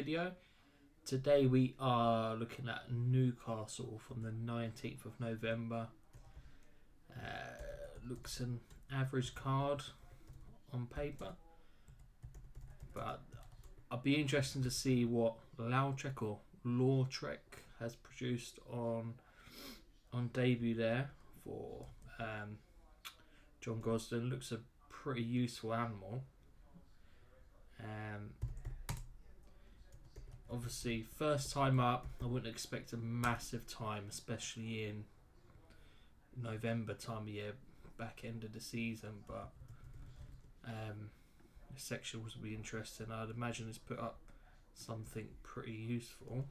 Video. Today we are looking at Newcastle from the 19th of November. Looks an average card on paper, but I'll be interested to see what Lautrec or Lautrec has produced on debut there for John Gosden. Looks a pretty useful animal. Obviously, first time up, I wouldn't expect a massive time, especially in November time of year, back end of the season. But the sectionals will be interesting. I'd imagine it's put up something pretty useful.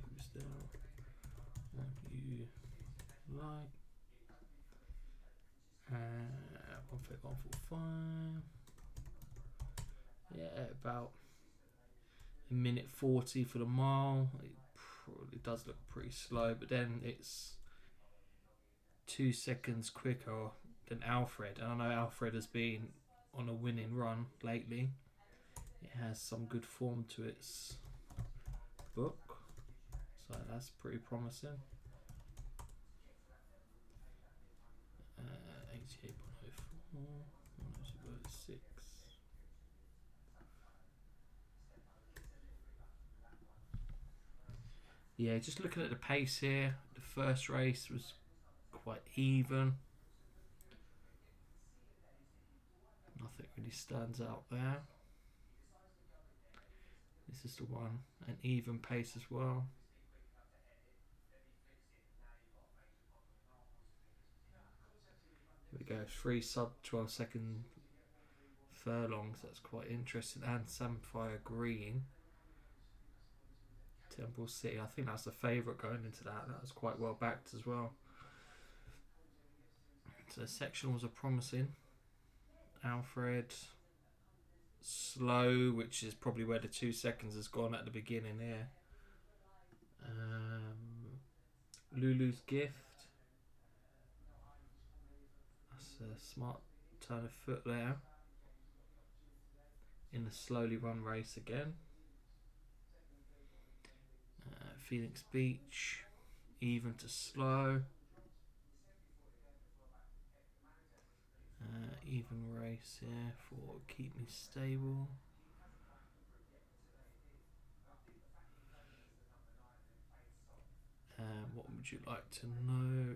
Who's there? What you like? 145. Yeah, about a minute 40 for the mile. It probably does look pretty slow, but then it's 2 seconds quicker than Alfred. And I know Alfred has been on a winning run lately. It has some good form to its book, so that's pretty promising. 88.04, 106. Yeah, just looking at the pace here, the first race was quite even. Nothing really stands out there. This is the one, an even pace as well. Here we go, 3 sub 12 second furlongs, that's quite interesting. And Samphire Green, Temple City, I think that's the favourite going into that. That was quite well backed as well. So the sectionals are promising. Alfred, slow, which is probably where the 2 seconds has gone at the beginning here. Lulu's Gift. That's a smart turn of foot there. In the slowly run race again. Phoenix Beach, even to slow. Even race here for Keep Me Stable. What would you like to know?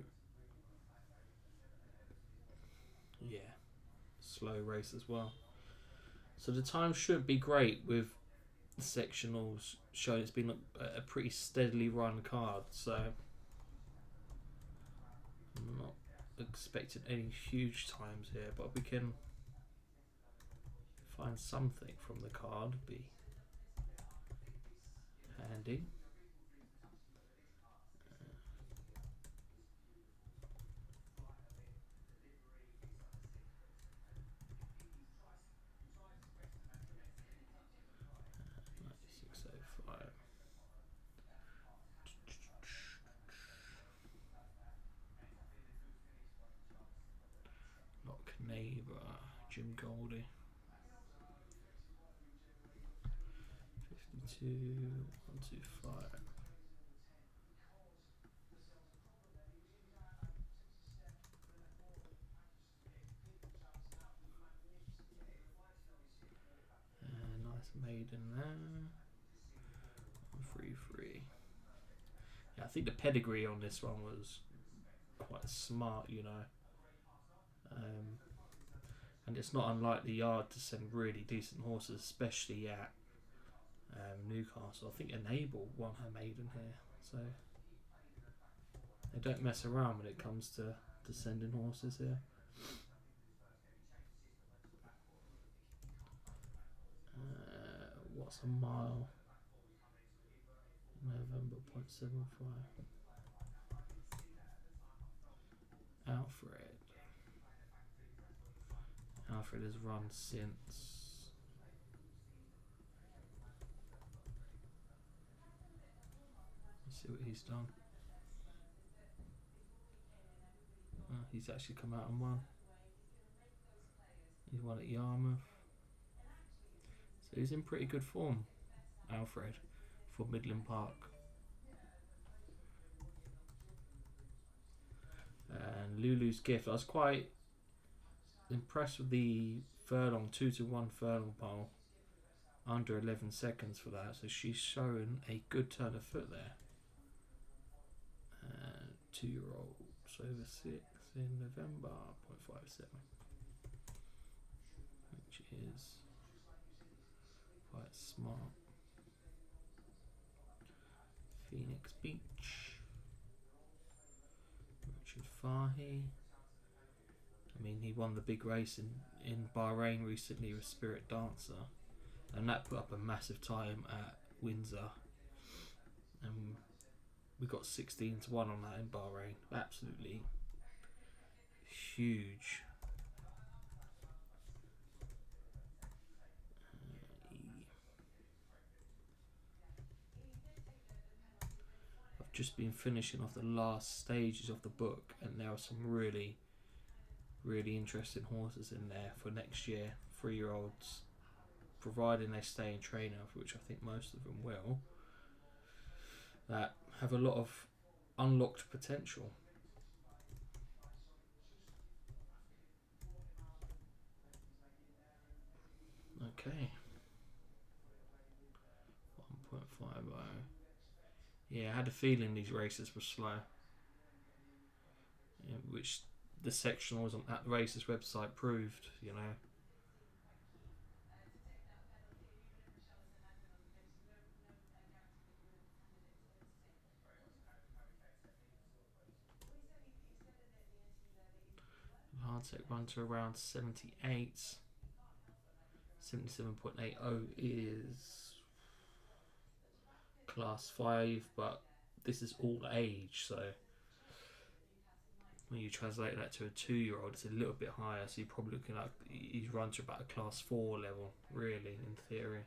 Yeah, slow race as well. So the time shouldn't be great with the sectionals showing it's been a pretty steadily run card. So I'm not expecting any huge times here, but we can find something from the card, be handy. Neighbour, Jim Goldie. 52, 125. Nice maiden there. 3-3. Yeah, I think the pedigree on this one was quite smart, you know. And it's not unlike the yard to send really decent horses, especially at Newcastle. I think Enable won her maiden here, so they don't mess around when it comes to sending horses here. What's a mile? November 0.75. Alfred has run since let's see what he's done. He's actually come out and won. He's won at Yarmouth, so he's in pretty good form. Alfred for Midland Park. And Lulu's Gift. I was quite impressed with the furlong, 2-1 furlong pole. Under 11 seconds for that. So she's showing a good turn of foot there. 2-year-olds over 6 in November, 0.57. Which is quite smart. Phoenix Beach. Richard Fahy. I mean, he won the big race in Bahrain recently with Spirit Dancer. And that put up a massive time at Windsor. And we got 16-1 on that in Bahrain. Absolutely huge. I've just been finishing off the last stages of the book, and there are some really, really interesting horses in there for next year. 3-year-olds, providing they stay in trainer, which I think most of them will, that have a lot of unlocked potential. Okay. 1.50. Yeah, I had a feeling these races were slow. Yeah, which the sectionals on that races website proved, you know. Hardtech run to around 78. 77.80 is class 5, but this is all age, so when you translate that to a 2-year-old, it's a little bit higher, so you're probably looking at he's run to about a class 4 level, really, in theory.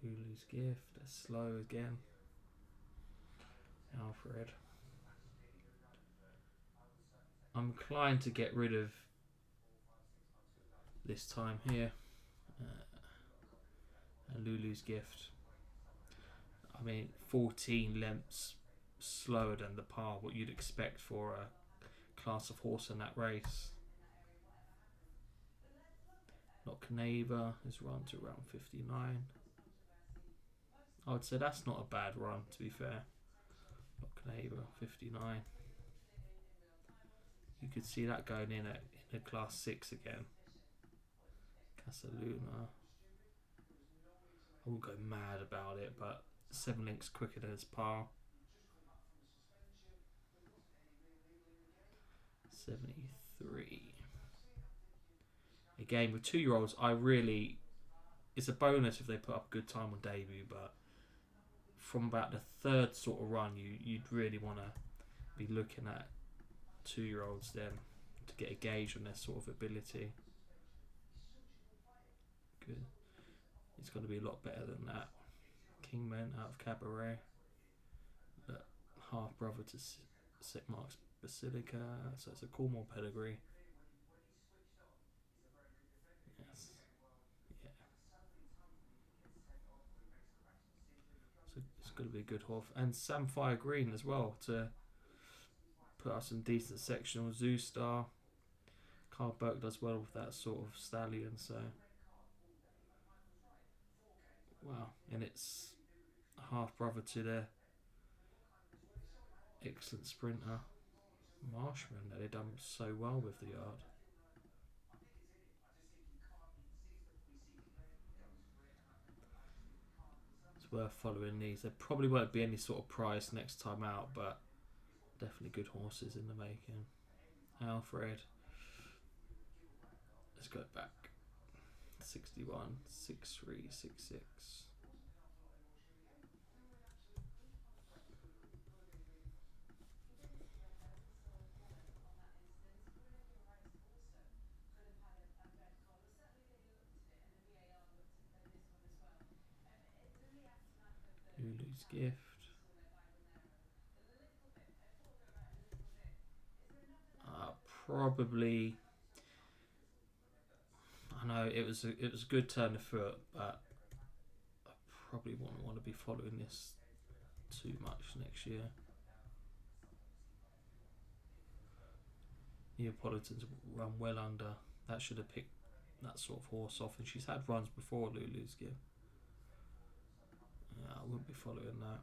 Lulu's Gift, that's slow again. Alfred. I'm inclined to get rid of this time here. Lulu's Gift. I mean, 14 lengths slower than the par, what you'd expect for a class of horse in that race. Not Neighbour is run to around 59. I would say that's not a bad run, to be fair. Not Neighbour, 59. You could see that going in a class 6 again. Casaluna. I won't go mad about it, but 7 lengths quicker than his par. 73. Again, with 2-year-olds, it's a bonus if they put up a good time on debut, but from about the third sort of run, you'd really want to be looking at 2-year-olds then to get a gauge on their sort of ability. Good. It's going to be a lot better than that. Kingman out of Cabaret. Half brother to St Mark's Basilica, so it's a Cornwall pedigree. Yes. Yeah. So it's going to be a good horse. And Samphire Green as well to put out some decent sectional. Zoo Star. Carl Burke does well with that sort of stallion, so wow. And it's a half brother to the excellent sprinter Marshman that they've done so well with the yard. It's worth following these. There probably won't be any sort of prize next time out, but definitely good horses in the making. Alfred. Let's go back. 61, 63, 66. Lulu's Gift. Probably I know it was a good turn of foot, but I probably won't want to be following this too much next year. Neapolitan's run well under. That should have picked that sort of horse off, and she's had runs before Lulu's Gift. Yeah, I wouldn't be following that.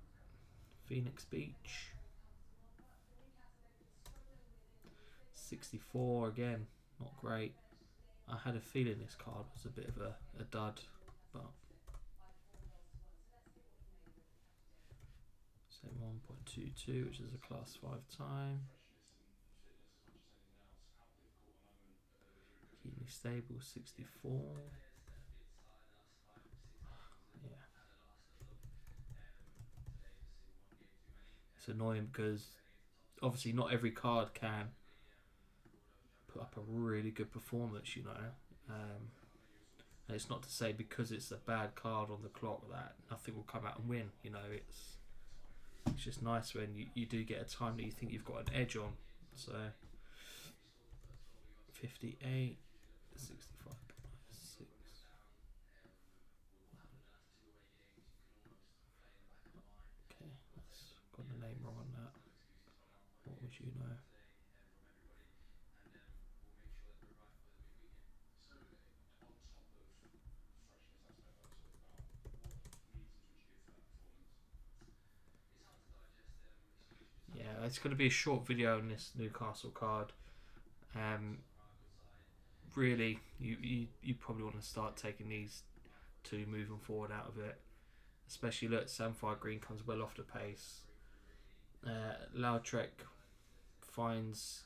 Phoenix Beach. 64 again, not great. I had a feeling this card was a bit of a dud, but say 1.22, which is a class 5 time. Keep me stable 64. Yeah. It's annoying because obviously not every card can put up a really good performance, you know. And it's not to say because it's a bad card on the clock that nothing will come out and win. You know, it's just nice when you do get a time that you think you've got an edge on. So 58, 65, 6. Okay, that's got the name wrong on that. What would you know? Yeah, it's going to be a short video on this Newcastle card. Really, you probably want to start taking these two moving forward out of it. Especially look, Samphire Green comes well off the pace. Lautrec finds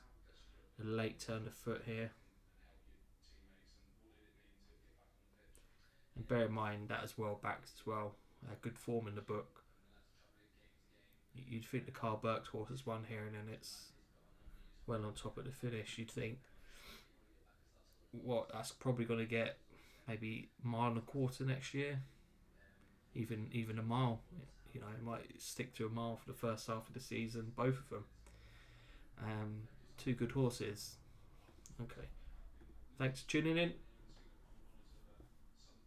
a late turn of foot here. And bear in mind that as well backed as well. Good form in the book. You'd think the Carl Burks horse has won here and then it's well on top of the finish. You'd think, what, that's probably going to get maybe a mile and a quarter next year. Even a mile. You know, it might stick to a mile for the first half of the season, both of them. Two good horses. Okay. Thanks for tuning in.